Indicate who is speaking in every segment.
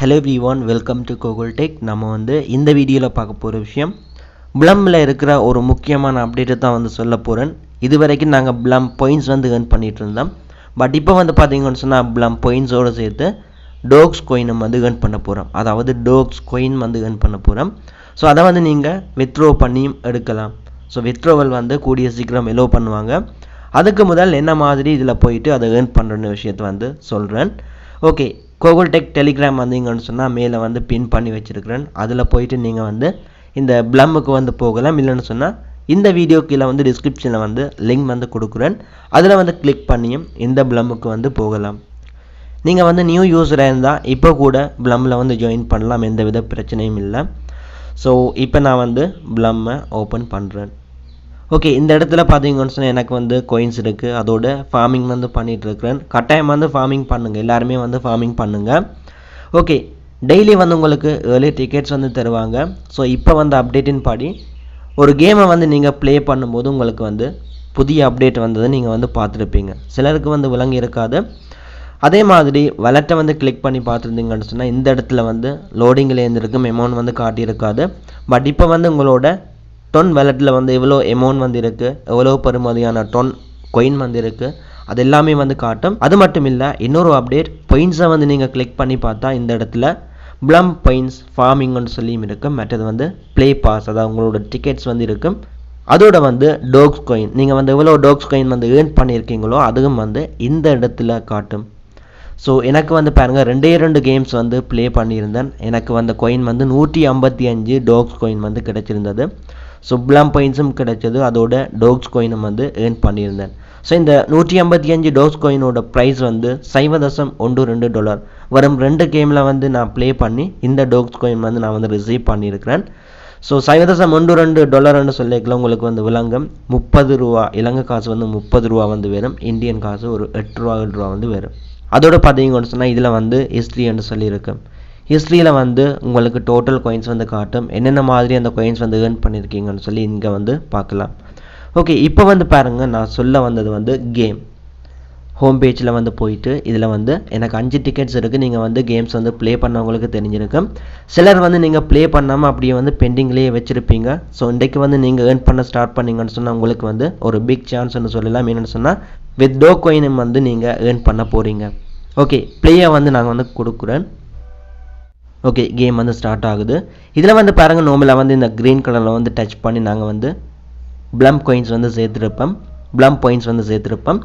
Speaker 1: Hello everyone, welcome to Kokul Tech. நம்ம வந்து இந்த வீடியோல பார்க்க போற விஷயம் Blumல இருக்கிற ஒரு முக்கியமான அப்டேட் தான் வந்து சொல்ல போறேன். இதுவரைக்கும் நாங்க Blum points வந்து earn பண்ணிட்டு இருந்தோம். பட் இப்போ வந்து பாத்தீங்கன்னு சொன்னா Blum points ஓட சேர்த்து dogs coin வந்து earn பண்ண போறோம். அதாவது dogs coin வந்து earn பண்ண போறோம். சோ அத வந்து நீங்க withdraw பண்ணியும் எடுக்கலாம். சோ withdrawal வந்து கூடிய சீக்கிரம் எலோ பண்ணுவாங்க. அதுக்கு முதல் என்ன மாதிரி இதுல போயிட்டு அதை earn பண்றன விஷயத்தை வந்து சொல்றேன். ஓகே, Kokul Tech Telegram வந்தீங்கன்னு சொன்னா மேல வந்து பின் பண்ணி வச்சிருக்கேன். அதுல போயிட்டு நீங்க வந்து இந்த Blumக்கு வந்து போகலாம். இல்லன்னு சொன்னா இந்த வீடியோ கீழ வந்து டிஸ்கிரிப்ஷன்ல வந்து லிங்க் வந்து கொடுக்கிறேன். அதுல வந்து கிளிக் பண்ணியும் இந்த Blumக்கு வந்து போகலாம். நீங்க வந்து நியூ யூசரா இருந்தா இப்போ கூட Blumல வந்து ஜாயின் பண்ணலாம், எந்தவித பிரச்சனையும் இல்ல. சோ இப்போ நான் வந்து Blum ஓபன் பண்றேன். ஓகே, இந்த இடத்துல பாத்தீங்கன்னு சொன்னா எனக்கு வந்து coins இருக்கு. அதோட farming வந்து பண்ணிட்டு இருக்கேன். கட்டாயம் வந்து farming பண்ணுங்க. எல்லாரும் வந்து farming பண்ணுங்க. ஓகே, டெய்லி வந்து உங்களுக்கு early tickets வந்து தருவாங்க. சோ இப்போ வந்து அப்டேட்டின் படி ஒரு கேமை வந்து நீங்க ப்ளே பண்ணும்போது உங்களுக்கு வந்து புதிய அப்டேட் வந்ததை நீங்க வந்து பார்த்திருப்பீங்க. சிலருக்கு வந்து விளங்கி இருக்காது. அதே மாதிரி வாலெட்டை வந்து கிளிக் பண்ணி பார்த்திருந்தீங்கன்னு சொன்னா இந்த இடத்துல வந்து லோடிங்ல இருந்திருக்கும், அமௌண்ட் வந்து காட்டி இருக்காது. பட் இப்போ வந்து உங்களோட ton வாலெட்ல வந்து எவ்வளவு அமௌண்ட் வந்து இருக்கு, எவ்வளவு பெறுமதியான ton coin வந்து இருக்கு, அது எல்லாமே வந்து காட்டும். அது மட்டும் இல்ல, இன்னொரு அப்டேட் points-ஐ வந்து நீங்க கிளிக் பண்ணி பார்த்தா இந்த இடத்துல Blum points farming ன்னு சொல்லி இருக்கும். மற்றது வந்து play pass, அதாவது உங்களோட டிக்கெட்ஸ் வந்து இருக்கும். அதோட வந்து dogs coin, நீங்க வந்து எவ்வளவு dogs coin வந்து earn பண்ணிருக்கீங்களோ அதுவும் வந்து இந்த இடத்துல காட்டும். சோ எனக்கு வந்து பாருங்க ரெண்டு கேம்ஸ் வந்து ப்ளே பண்ணியிருந்தேன். எனக்கு வந்து coin வந்து 155 dogs coin வந்து கிடைச்சிருந்தது. சோ Blum points-உம் கிடைச்சது, அதோட dogs coin-உம் வந்து earn பண்ணியிருந்தேன். சோ இந்த 155 dogs coin-ஓட price வந்து $0.12 வரும். ரெண்டு கேம்ல வந்து நான் ப்ளே பண்ணி இந்த dogs coin வந்து நான் வந்து ரிசீவ் பண்ணியிருக்கிறேன். சோ $0.12 ன்னு சொல்லிக்கலாம் உங்களுக்கு வந்து விளங்கும். 30 ரூபாய் இலங்கை காசு வந்து 30 ரூபாய் வந்து வரும். இந்தியன் காசு ஒரு 8 ரூபாய் வந்து வரும். அதோட பாத்தீங்கன்னு சொன்னா இதுல வந்து history ன்னு சொல்லி இருக்கு. ஹிஸ்டரியில வந்து உங்களுக்கு டோட்டல் coins வந்து காட்டும், என்னென்ன மாதிரி அந்த coins வந்து earn பண்ணிருக்கீங்கன்னு சொல்லி இங்க வந்து பார்க்கலாம். ஓகே, இப்போ வந்து பாருங்க நான் சொல்ல வந்தது வந்து கேம் ஹோம் பேஜ்ல வந்து போயிட்டு இதுல வந்து எனக்கு 5 டிக்கெட்ஸ் இருக்கு. நீங்க வந்து கேம்ஸ் வந்து ப்ளே பண்ணவங்களுக்கு தெரிஞ்சிருக்கும். சிலர் வந்து நீங்க ப்ளே பண்ணாம அப்படியே வந்து பெண்டிங்லயே வச்சிருப்பீங்க. சோ இன்னைக்கு வந்து நீங்க earn பண்ண ஸ்டார்ட் பண்ணீங்கன்னு சொன்னா உங்களுக்கு வந்து ஒரு பிக் சான்ஸ் ன்னு சொல்லலாம். என்னன்னு சொன்னா வித் டோ coin வந்து நீங்க earn பண்ண போறீங்க. ஓகே, ப்ளேயை வந்து நான் வந்து கொடுக்கிறேன். ஓகே, கேம் வந்து ஸ்டார்ட் ஆகுது. இதுல வந்து பாருங்க நார்மலா வந்து இந்த green கலர்ல வந்து டச் பண்ணி நாங்க வந்து Blum coins வந்து சேர்த்திருப்போம், Blum points வந்து சேர்த்திருப்போம்.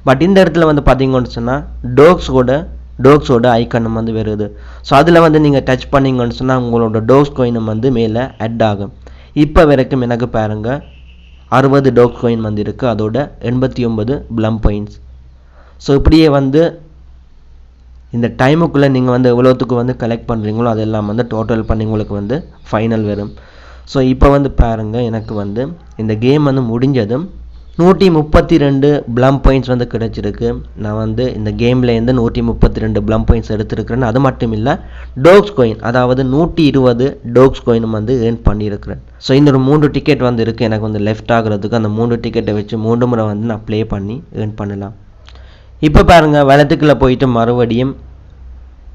Speaker 1: பட் இந்த இடத்துல வந்து பாத்தீங்கன்னு சொன்னா dogsோட ஐகான் வந்து வருது. சோ அதுல வந்து நீங்க டச் பண்ணீங்கன்னு சொன்னா உங்களோட dogs coin வந்து மேல ஆட் ஆகும். இப்போ வரைக்கும் எனக்கு பாருங்க 60 dogs coin வந்து இருக்கு, அதோட 89 Blum points. சோ இப்படியே வந்து இந்த டைமுக்குள்ள நீங்க வந்து எவ்வளவுக்கு வந்து கலெக்ட் பண்றீங்களோ அதெல்லாம் வந்து டோட்டல் பண்ணி உங்களுக்கு வந்து ஃபைனல் வரும். சோ இப்போ வந்து பாருங்க எனக்கு வந்து இந்த கேம் வந்து முடிஞ்சதும் 132 Blum points வந்து கிடைச்சிருக்கு. நான் வந்து இந்த கேம்ல இருந்து 132 Blum points எடுத்திருக்கிறேன். அது மட்டும் இல்ல dogs coin, அதாவது 120 dogs coin வந்து earn பண்ணியிருக்கிறேன். சோ இன்னொரு 3 டிக்கெட் வந்து இருக்கு எனக்கு வந்து லெஃப்ட் ஆகிறதுக்கு. அந்த 3 டிக்கெட்டை வச்சு 3 முறை வந்து நான் ப்ளே பண்ணி earn பண்ணலாம். இப்போ பாருங்க வாலெட்டுக்குள்ள போயிட்டு மறுபடியும்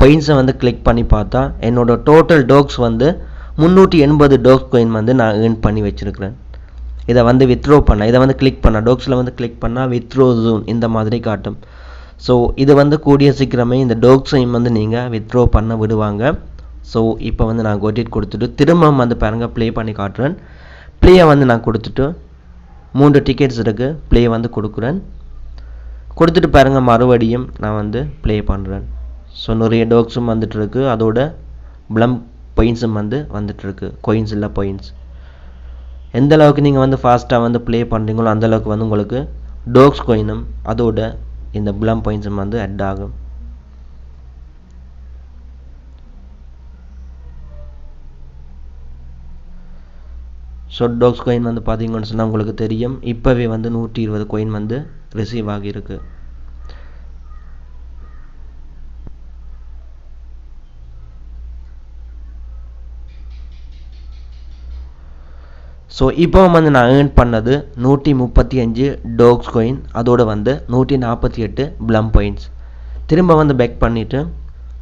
Speaker 1: points வந்து கிளிக் பண்ணி பார்த்தா என்னோட டோட்டல் dogs வந்து 380 dogs coin வந்து நான் earn பண்ணி வச்சிருக்கிறேன். இத வந்து withdraw பண்ண, இத வந்து கிளிக் பண்ண, dogsல வந்து கிளிக் பண்ணா withdraw zone இந்த மாதிரி காட்டும். சோ இது வந்து கூடிய சீக்கிரமே இந்த dogs வந்து நீங்க withdraw பண்ண விடுவாங்க. சோ இப்போ வந்து நான் got it கொடுத்துட்டு திரும்ப வந்து பாருங்க ப்ளே பண்ணி காட்டுறேன். ப்ளேயை வந்து நான் கொடுத்துட்டு 3 டிக்கெட்ஸ் இருக்கு, ப்ளே வந்து கொடுக்கிறேன். கொடுத்துட்டு பாருங்க மறுபடியும் நான் வந்து ப்ளே பண்றேன். சோ நிறைய dogsம் வந்துட்டு இருக்கு, அதோட Blum pointsம் வந்து வந்துட்டு இருக்கு. coins இல்ல points. எந்த அளவுக்கு நீங்க வந்து ஃபாஸ்டா வந்து ப்ளே பண்றீங்களோ அந்த அளவுக்கு வந்து உங்களுக்கு dogs coinம் அதோட இந்த Blum pointsம் வந்து ஆட் ஆகும். சோ dogs coin வந்து பாத்தீங்கன்னு சொன்னா உங்களுக்கு தெரியும் இப்பவே வந்து 120 coin வந்து ரிசீவ் ஆகி இருக்கு. சோ இப்போ வந்து நான் earn பண்ணது 135 dogs coin, அதோட வந்து 148 Blum points. திரும்ப வந்து பேக் பண்ணிட்டு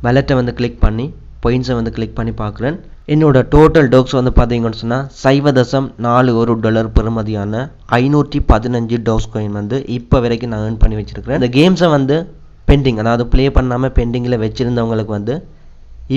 Speaker 1: வாலெட்டை வந்து கிளிக் பண்ணி பாயிண்ட்ஸை வந்து கிளிக் பண்ணி பார்க்குறேன். என்னோட டோட்டல் டோக்ஸ் வந்து பார்த்தீங்கன்னு சொன்னால் $0.41 பெறுமதியான 515 டோக்ஸ் காயின் வந்து இப்போ வரைக்கும் நான் ஏர்ன் பண்ணி வச்சுருக்கிறேன். இந்த கேம்ஸை வந்து பெண்டிங், அதாவது ப்ளே பண்ணாமல் பெண்டிங்கில் வச்சுருந்தவங்களுக்கு வந்து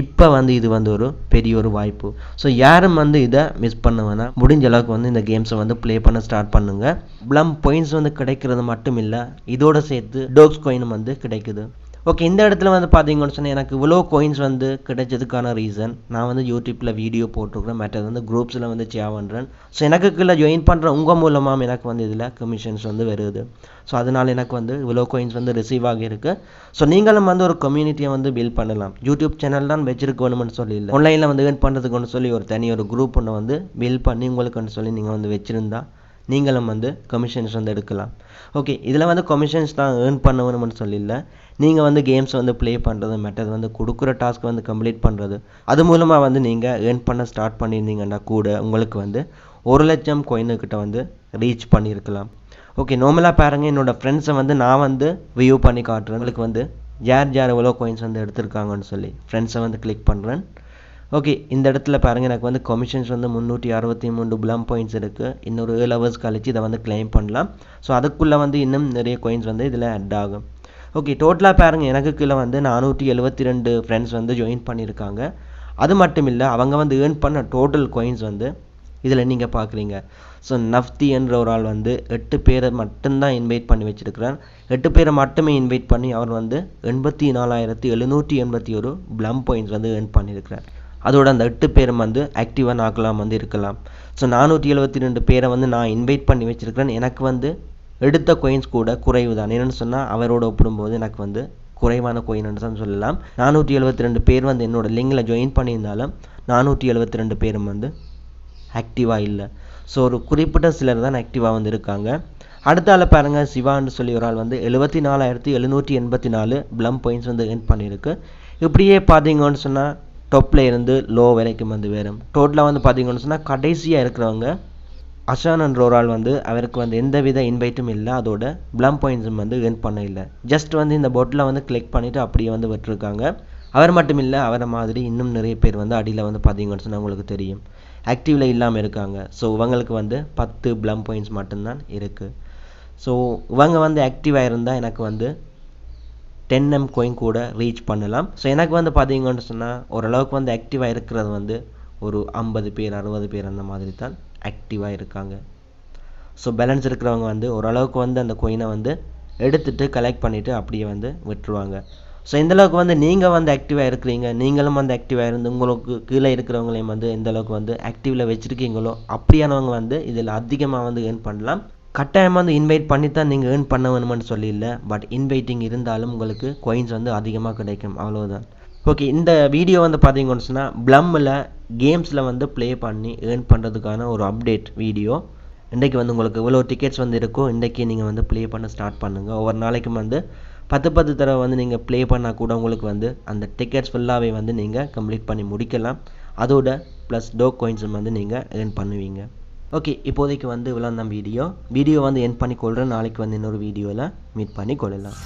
Speaker 1: இப்போ வந்து இது வந்து ஒரு பெரிய ஒரு வாய்ப்பு. ஸோ யாரும் வந்து இதை மிஸ் பண்ண வேணாம். முடிஞ்ச அளவுக்கு வந்து இந்த கேம்ஸை வந்து ப்ளே பண்ண ஸ்டார்ட் பண்ணுங்கள். ப்ளம் பாயிண்ட்ஸ் வந்து கிடைக்கிறது மட்டும் இல்லை, இதோட சேர்த்து டோக்ஸ் காயினும் வந்து கிடைக்குது. ஓகே, இந்த இடத்துல வந்து பார்த்தீங்கன்னு சொன்னால் எனக்கு இவ்வளோ கோயின்ஸ் வந்து கிடைச்சதுக்கான ரீசன், நான் வந்து யூடியூப்பில் வீடியோ போட்டிருக்கிறேன், மற்றது வந்து குரூப்ஸில் வந்து ஷேர் பண்ணுறேன். ஸோ எனக்கு கீழே ஜாயின் பண்ணுற உங்கள் மூலமாக எனக்கு வந்து இதில் கமிஷன்ஸ் வந்து வருது. ஸோ அதனால் எனக்கு வந்து இவ்வளோ கோயின்ஸ் வந்து ரிசீவ் ஆகியிருக்கு. ஸோ நீங்களும் வந்து ஒரு கம்யூனிட்டியை வந்து பில்ட் பண்ணலாம். யூடியூப் சேனல் தான் வச்சிருக்கணும்னு சொல்லி இல்லை, ஆன்லைனில் வந்து ஏர்ன் பண்ணுறதுக்குன்னு சொல்லி ஒரு தனி ஒரு குரூப் ஒன்று வந்து பில்ட் பண்ணி உங்களுக்குன்னு சொல்லி நீங்கள் வந்து வச்சுருந்தா நீங்களும் வந்து கமிஷன்ஸ் வந்து எடுக்கலாம். ஓகே, இதில் வந்து கமிஷன்ஸ் தான் ஏர்ன் பண்ணணும்னு சொல்லல, நீங்கள் வந்து கேம்ஸ் வந்து ப்ளே பண்ணுறது, மற்றது வந்து கொடுக்குற டாஸ்க் வந்து கம்ப்ளீட் பண்ணுறது, அது மூலமாக வந்து நீங்கள் ஏர்ன் பண்ண ஸ்டார்ட் பண்ணியிருந்தீங்கன்னா கூட உங்களுக்கு வந்து 1,00,000 கோயினுக்கிட்ட வந்து ரீச் பண்ணியிருக்கலாம். ஓகே, நார்மலாக பாருங்கள், என்னோடய ஃப்ரெண்ட்ஸை வந்து நான் வந்து வியூ பண்ணி காட்டுறேன். உங்களுக்கு வந்து யார் எவ்வளோ கோயின்ஸ் வந்து எடுத்திருக்காங்கன்னு சொல்லி ஃப்ரெண்ட்ஸை வந்து கிளிக் பண்ணுறேன். ஓகே, இந்த இடத்துல பாருங்கள், எனக்கு வந்து கமிஷன்ஸ் வந்து 363 ப்ளம் பாயிண்ட்ஸ் இருக்குது. இன்னொரு 7 ஹவர்ஸ் கழிச்சு இதை வந்து கிளைம் பண்ணலாம். ஸோ அதுக்குள்ளே வந்து இன்னும் நிறைய கோயின்ஸ் வந்து இதில் ஆட் ஆகும். ஓகே, டோட்டலாக பாருங்கள், எனக்கு கீழே வந்து 472 ஃப்ரெண்ட்ஸ் வந்து ஜாயின் பண்ணியிருக்காங்க. அது மட்டும் இல்லை, அவங்க வந்து ஏர்ன் பண்ண டோட்டல் கோயின்ஸ் வந்து இதில் நீங்கள் பார்க்குறீங்க. ஸோ நஃப்தி என்ற ஒரு ஆள் வந்து 8 பேரை மட்டும்தான் இன்வைட் பண்ணி வச்சுருக்கிறார். 8 பேரை மட்டுமே இன்வைட் பண்ணி அவர் வந்து 84,781 ப்ளம் பாயிண்ட்ஸ் வந்து ஏர்ன் பண்ணியிருக்கிறார். அதோட அந்த 8 பேரும் வந்து ஆக்டிவாக ஆக்கலாம் வந்து இருக்கலாம். ஸோ 472 பேரை வந்து நான் இன்வைட் பண்ணி வச்சுருக்கிறேன். எனக்கு வந்து எடுத்த கோயின்ஸ் கூட குறைவு தான். என்னென்னு சொன்னால் அவரோட ஒப்பிடும்போது எனக்கு வந்து குறைவான கோயின்னு தான் சொல்லலாம். 472 பேர் வந்து என்னோட லிங்கில் ஜாயின் பண்ணியிருந்தாலும் 472 பேரும் வந்து ஆக்டிவாக இல்லை. ஸோ ஒரு குறிப்பிட்ட சிலர் தான் ஆக்டிவாக வந்து இருக்காங்க. அடுத்த ஆள் பாருங்கள், சிவான்னு சொல்லி ஒரு ஆள் வந்து 74,784 ப்ளம் பாயிண்ட்ஸ் வந்து ஏர்ன் பண்ணியிருக்கு. இப்படியே பார்த்தீங்கன்னு சொன்னால் டாப்பில் இருந்து லோ வரைக்கும் வந்து வேறும். டோட்டலாக வந்து பார்த்தீங்கன்னு சொன்னால் கடைசியாக இருக்கிறவங்க அஷான் என்ற ஒரு ஆள் வந்து அவருக்கு வந்து எந்த வித இன்வைட்டும் இல்லை, அதோட ப்ளம் பாயிண்ட்ஸும் வந்து ஏர்ன் பண்ண இல்லை. ஜஸ்ட் வந்து இந்த பொட்டில் வந்து கிளிக் பண்ணிவிட்டு அப்படியே வந்து விட்டுருக்காங்க. அவர் மட்டும் இல்லை, அவரை மாதிரி இன்னும் நிறைய பேர் வந்து அடியில் வந்து பார்த்தீங்கன்னு சொன்னால் உங்களுக்கு தெரியும் ஆக்டிவில் இல்லாமல் இருக்காங்க. ஸோ இவங்களுக்கு வந்து 10 ப்ளம் பாயிண்ட்ஸ் மட்டும்தான் இருக்குது. ஸோ இவங்க வந்து ஆக்டிவாக இருந்தால் எனக்கு வந்து 10M கோயின் கூட ரீச் பண்ணலாம். ஸோ எனக்கு வந்து பார்த்தீங்கன்னு சொன்னால் ஓரளவுக்கு வந்து ஆக்டிவாக இருக்கிறது வந்து ஒரு 50 பேர் 60 பேர் அந்த மாதிரி தான் ஆக்டிவாக இருக்காங்க. ஸோ பேலன்ஸ் இருக்கிறவங்க வந்து ஓரளவுக்கு வந்து அந்த கோயினை வந்து எடுத்துகிட்டு கலெக்ட் பண்ணிவிட்டு அப்படியே வந்து விட்டுருவாங்க. ஸோ எந்தளவுக்கு வந்து நீங்கள் வந்து ஆக்டிவாக இருக்கிறீங்க, நீங்களும் வந்து ஆக்டிவாக இருந்து உங்களுக்கு கீழே இருக்கிறவங்களையும் வந்து எந்தளவுக்கு வந்து ஆக்டிவில் வச்சுருக்கீங்களோ அப்படியானவங்க வந்து இதில் அதிகமாக வந்து ஏர்ன் பண்ணலாம். கட்டாயமாக வந்து இன்வைட் பண்ணி தான் நீங்கள் ஏர்ன் பண்ண வேணும்னு சொல்லி இல்லை, பட் இன்வைட்டிங் இருந்தாலும் உங்களுக்கு கோயின்ஸ் வந்து அதிகமாக கிடைக்கும், அவ்வளோதான். ஓகே, இந்த வீடியோ வந்து பார்த்தீங்கன்னு சொன்னால் ப்ளம்மில் கேம்ஸில் வந்து ப்ளே பண்ணி ஏர்ன் பண்ணுறதுக்கான ஒரு அப்டேட் வீடியோ. இன்றைக்கி வந்து உங்களுக்கு இவ்வளோ டிக்கெட்ஸ் வந்து இருக்கோ, இன்றைக்கி நீங்கள் வந்து ப்ளே பண்ண ஸ்டார்ட் பண்ணுங்கள். ஒவ்வொரு நாளைக்கும் வந்து 10 தடவை வந்து நீங்கள் ப்ளே பண்ணால் கூட உங்களுக்கு வந்து அந்த டிக்கெட்ஸ் ஃபுல்லாகவே வந்து நீங்கள் கம்ப்ளீட் பண்ணி முடிக்கலாம். அதோட ப்ளஸ் டோக் கோயின்ஸும் வந்து நீங்கள் ஏர்ன் பண்ணுவீங்க. ஓகே, இப்போதைக்கு வந்து இவ்வளோ தான் வீடியோ வந்து என் பண்ணிக்கொள்கிறேன். நாளைக்கு வந்து இன்னொரு வீடியோவில் மீட் பண்ணி கொள்ளலாம்.